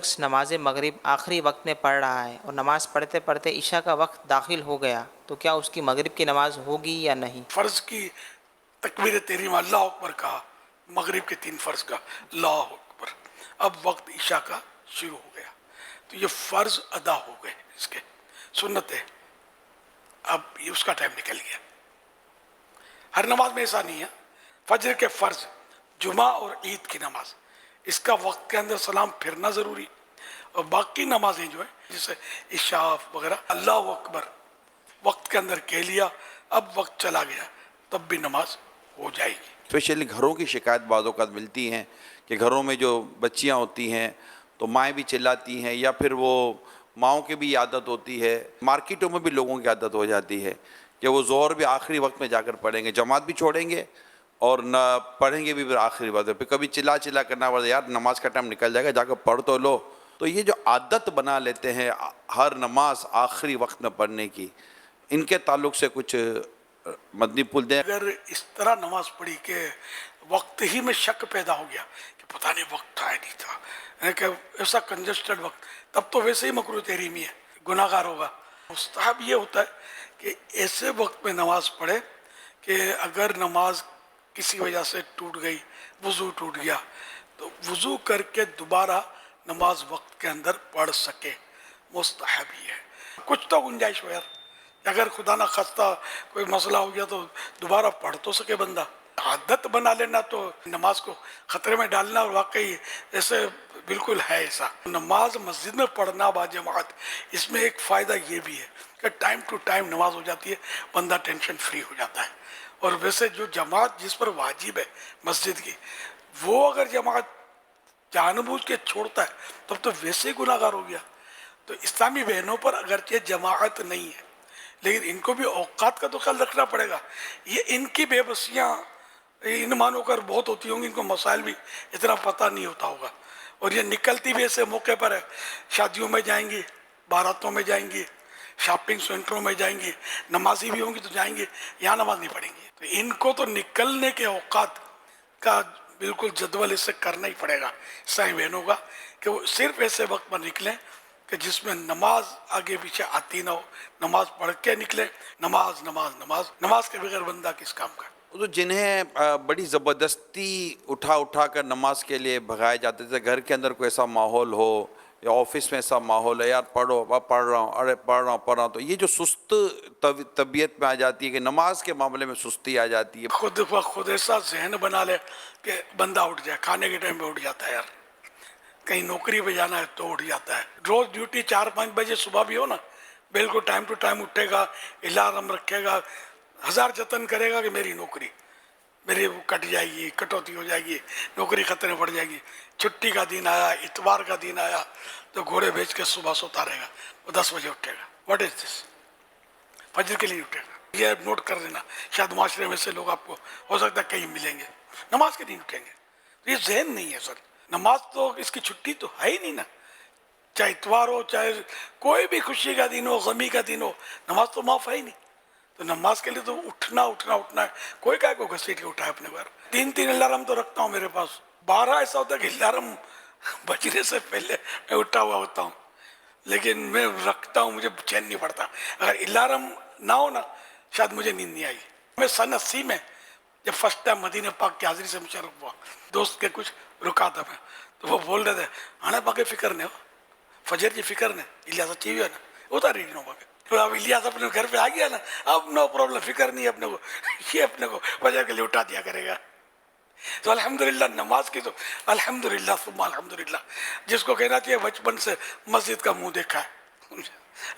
شخص نماز مغرب آخری وقت میں پڑھ رہا ہے اور نماز پڑھتے پڑھتے عشاء کا وقت داخل ہو گیا تو کیا اس کی مغرب کی نماز ہوگی یا نہیں؟ فرض کی تکبیر تحریم اللہ اکبر کہا، مغرب کے 3 فرض کا اللہ اکبر، اب وقت عشاء کا شروع ہو گیا تو یہ فرض ادا ہو گئے، اس کے سنت ہے، اب یہ اس کا ٹائم نکل گیا۔ ہر نماز میں ایسا نہیں ہے، فجر کے فرض، جمعہ اور عید کی نماز، اس کا وقت کے اندر سلام پھرنا ضروری، اور باقی نمازیں جو ہیں جیسے عشاء وغیرہ اللہ اکبر وقت کے اندر کہہ لیا، اب وقت چلا گیا تب بھی نماز ہو جائے گی۔ اسپیشلی گھروں کی شکایت بعض اوقات ملتی ہیں کہ گھروں میں جو بچیاں ہوتی ہیں تو مائیں بھی چلاتی ہیں، یا پھر وہ ماؤں کی بھی عادت ہوتی ہے، مارکیٹوں میں بھی لوگوں کی عادت ہو جاتی ہے کہ وہ ظہر بھی آخری وقت میں جا کر پڑھیں گے، جماعت بھی چھوڑیں گے اور نہ پڑھیں گے بھی پھر آخری وقت میں، پھر کبھی چلا کرنا پڑتا ہے، یار نماز کا ٹائم نکل جائے گا، جا کر پڑھ تو لو۔ تو یہ جو عادت بنا لیتے ہیں ہر نماز آخری وقت میں پڑھنے کی، ان کے تعلق سے کچھ مدنی پھول دیں۔ اگر اس طرح نماز پڑھی کہ وقت ہی میں شک پیدا ہو گیا کہ پتہ نہیں وقت آیا نہیں تھا، یعنی کہ ایسا کنجسٹڈ وقت، تب تو ویسے ہی مکروہ تحریمی ہے، گناہ گار ہوگا۔ مستحب یہ ہوتا ہے کہ ایسے وقت میں نماز پڑھے کہ اگر نماز کسی وجہ سے ٹوٹ گئی، وضو ٹوٹ گیا، تو وضو کر کے دوبارہ نماز وقت کے اندر پڑھ سکے، مستحب ہی ہے۔ کچھ تو گنجائش ہو یار، اگر خدا نہ خواستہ کوئی مسئلہ ہو گیا تو دوبارہ پڑھ تو سکے بندہ۔ عادت بنا لینا تو نماز کو خطرے میں ڈالنا، اور واقعی ایسے بالکل ہے ایسا۔ نماز مسجد میں پڑھنا باجماعت، اس میں ایک فائدہ یہ بھی ہے کہ ٹائم ٹو ٹائم نماز ہو جاتی ہے، بندہ ٹینشن فری ہو جاتا ہے۔ اور ویسے جو جماعت جس پر واجب ہے مسجد کی، وہ اگر جماعت جان بوجھ کے چھوڑتا ہے تب تو ویسے ہی گناہ گار ہو گیا۔ تو اسلامی بہنوں پر اگرچہ جماعت نہیں ہے لیکن ان کو بھی اوقات کا تو خیال رکھنا پڑے گا۔ یہ ان کی بے بسیاں ان مانو کر بہت ہوتی ہوں گی، ان کو مسائل بھی اتنا پتہ نہیں ہوتا ہوگا، اور یہ نکلتی بھی ایسے موقع پر ہے، شادیوں میں جائیں گی، باراتوں میں جائیں گی، شاپنگ سینٹروں میں جائیں گی، نمازی بھی ہوں گی تو جائیں گے، یہاں نماز نہیں پڑھیں گی۔ تو ان کو تو نکلنے کے اوقات کا بالکل جدول اس سے کرنا ہی پڑے گا عیسائی بہنوں کا، کہ وہ صرف ایسے وقت پر نکلیں کہ جس میں نماز آگے پیچھے آتی نہ ہو، نماز پڑھ کے نکلے۔ نماز نماز نماز نماز کے بغیر بندہ کس کام کا؟ تو جنہیں بڑی زبردستی اٹھا کر نماز کے لیے بھگائے جاتے تھے، گھر کے اندر کوئی ایسا ماحول ہو یا آفس میں ایسا ماحول ہے، یار پڑھو، اب پڑھ رہا ہوں، ارے پڑھ رہا ہوں، تو یہ جو سست طبیعت میں آ جاتی ہے کہ نماز کے معاملے میں سستی آ جاتی ہے۔ خود ایسا ذہن بنا لے کہ بندہ اٹھ جائے، کھانے کے ٹائم پہ اٹھ جاتا ہے، یار کہیں نوکری پہ جانا ہے تو اٹھ جاتا ہے، روز ڈیوٹی 4-5 بجے صبح بھی ہو نا، بالکل ٹائم ٹو ٹائم اٹھے گا، الارم رکھے گا، ہزار جتن کرے گا کہ میری نوکری میری وہ کٹ جائے گی، کٹوتی ہو جائے گی، نوکری خطرے میں پڑ جائے گی۔ چھٹی کا دن آیا، اتوار کا دن آیا تو گھوڑے بھیج کے صبح سوتا رہے گا، وہ 10 بجے اٹھے گا۔ واٹ از دس؟ فجر کے لیے اٹھے گا۔ یہ نوٹ کر دینا، شاید معاشرے میں سے لوگ آپ کو ہو سکتا ہے کہیں ملیں گے، نماز کے دن اٹھیں گے، تو یہ ذہن نہیں ہے سر۔ نماز تو اس کی چھٹی تو ہے ہی نہیں نا، چاہے اتوار ہو، چاہے کوئی بھی خوشی کا دن ہو، غمی کا دن ہو، نماز تو معاف ہے ہی نہیں۔ تو نماز کے لیے تو اٹھنا ہے، کوئی کہے کو گھسیٹ کے اٹھا ہے اپنے گھر۔ 3 الارم تو رکھتا ہوں میرے پاس، 12 ایسا ہوتا ہے کہ الارم بجنے سے پہلے میں اٹھا ہوا ہوتا ہوں، لیکن میں رکھتا ہوں، مجھے چین نہیں پڑتا۔ اگر الارم نہ ہو نا شاید مجھے نیند نہیں آئی۔ میں سن 80 میں جب فرسٹ ٹائم مدینہ پاک کی حاضری سے مشرف ہوا، دوست کے کچھ رکا تھا میں، تو وہ بول رہے تھے ہاں پاک فکر نہیں ہو، فجر کی فکر نے الیاس اچھی ہوئی ہے نا، اتار ریڈی نو پاک۔ تو اب الیاس اپنے گھر پہ آ گیا نا، اب نو پرابلم، فکر نہیں ہے اپنے کو، یہ اپنے کو فجر کے لیے اٹھا دیا کرے گا۔ تو الحمدللہ نماز کی تو الحمدللہ ثم الحمدللہ، جس کو کہنا چاہیے بچپن سے مسجد کا منہ دیکھا ہے،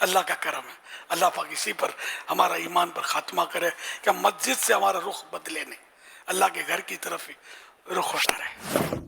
اللہ کا کرم ہے۔ اللہ پاک اسی پر ہمارا ایمان پر خاتمہ کرے کہ مسجد سے ہمارا رخ بدلے نہیں، اللہ کے گھر کی طرف ہی رخ ہوتا رہے۔